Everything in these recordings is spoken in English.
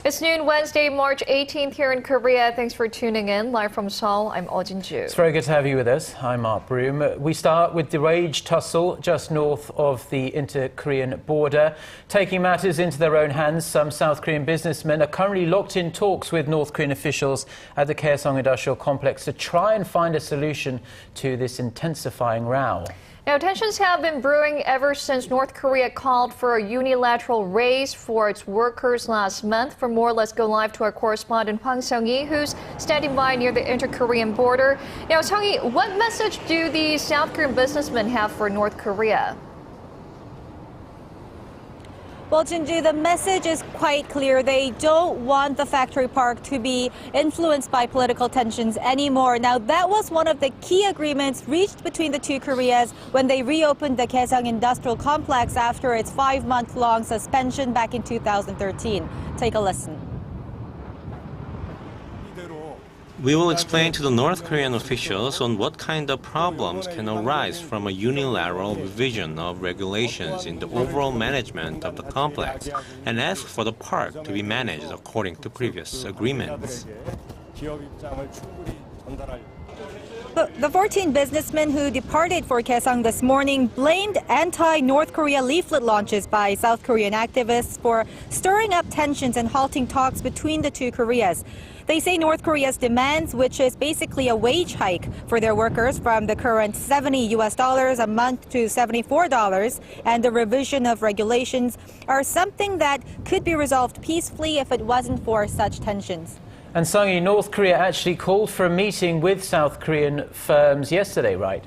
It's noon Wednesday, March 18th here in Korea. Thanks for tuning in. Live from Seoul, I'm Ju. It's very good to have you with us. I'm Mark Broom. We start with the raged tussle just north of the inter-Korean border. Taking matters into their own hands, some South Korean businessmen are currently locked in talks with North Korean officials at the Kaesong Industrial Complex to try and find a solution to this intensifying row. Now, tensions have been brewing ever since North Korea called for a unilateral raise for its workers last month. For more, let's go live to our correspondent Hwang Sung-hee, who's standing by near the inter-Korean border. Now, Sung-hee, what message do the South Korean businessmen have for North Korea? Well, Jinju, the message is quite clear. They don't want the factory park to be influenced by political tensions anymore. Now, that was one of the key agreements reached between the two Koreas when they reopened the Kaesong Industrial Complex after its 5-month-long suspension back in 2013. Take a listen. We will explain to the North Korean officials on what kind of problems can arise from a unilateral revision of regulations in the overall management of the complex and ask for the park to be managed according to previous agreements. The 14 businessmen who departed for Kaesong this morning blamed anti-North Korea leaflet launches by South Korean activists for stirring up tensions and halting talks between the two Koreas. They say North Korea's demands, which is basically a wage hike for their workers from the current $70 a month to $74, and the revision of regulations are something that could be resolved peacefully if it wasn't for such tensions. And Sung-hee, North Korea actually called for a meeting with South Korean firms yesterday, right?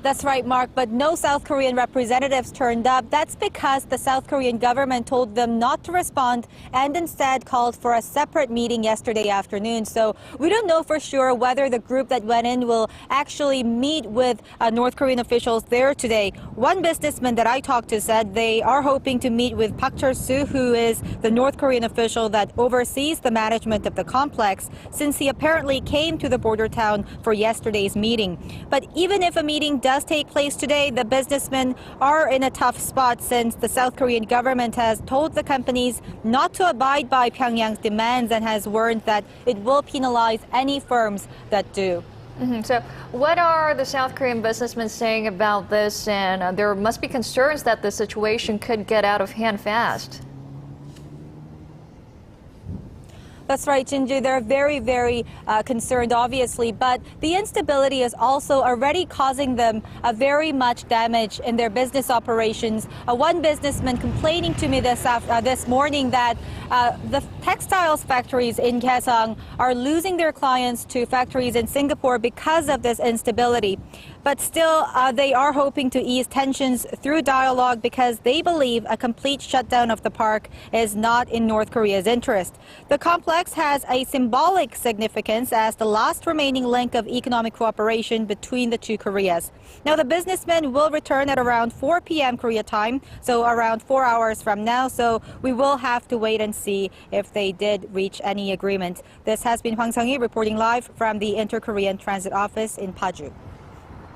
That's right, Mark, but no South Korean representatives turned up. That's because the South Korean government told them not to respond and instead called for a separate meeting yesterday afternoon. So we don't know for sure whether the group that went in will actually meet with North Korean officials there today. One businessman that I talked to said they are hoping to meet with Park Chul-soo, who is the North Korean official that oversees the management of the complex, since he apparently came to the border town for yesterday's meeting. But even if a meeting does take place today, the businessmen are in a tough spot since the South Korean government has told the companies not to abide by Pyongyang's demands and has warned that it will penalize any firms that do. So what are the South Korean businessmen saying about this? And there must be concerns that the situation could get out of hand fast. That's right, Jinju. They're very, very concerned, obviously, but the instability is also already causing them very much damage in their business operations. One businessman complaining to me this morning that the textiles factories in Kaesong are losing their clients to factories in Singapore because of this instability. But still, they are hoping to ease tensions through dialogue because they believe a complete shutdown of the park is not in North Korea's interest. The complex has a symbolic significance as the last remaining link of economic cooperation between the two Koreas. Now, the businessmen will return at around 4 p.m. Korea time, so around 4 hours from now, so we will have to wait and see if they did reach any agreement. This has been Hwang Sung-hee reporting live from the Inter-Korean Transit Office in Paju.